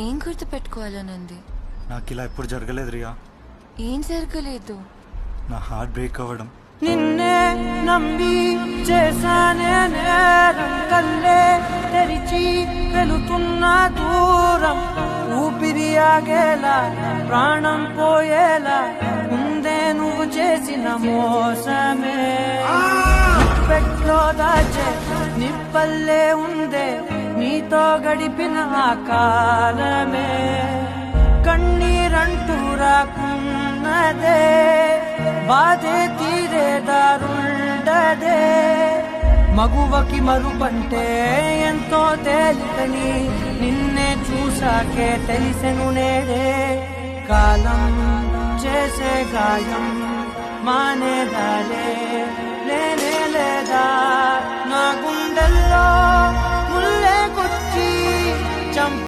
ఏం గుర్తు పెట్టుకోవాలనుంది? నాకు ఇలా ఎప్పుడు జరగలేదు రియా. ఏం జరగలేదు? నా హార్ట్ బ్రేక్ అవ్వడం. నిన్నే నమ్మి చేశానే నేరం, కల్లే తెరిచి వెళుతున్న దూరం, ఊపిరి ఆగేలా ప్రాణం పోయేలా ముందే నువ్వు చేసిన మోసమే. పెట్లో దాచే నిప్పల్లే ఉందే నీతో గడిపిన ఆ కాలమే. కన్నీరంటూ రాకున్నదే బాధే తీరే దారుండదే. మగువకి మరుపంటే ఎంతో తేలికని నిన్నే చూసాకే తెలిసెను నేడే. కాలం చేసే గాయం మానేదాలే లేనే లేదా. నా గుండెల్లో ముల్లే గుచ్చి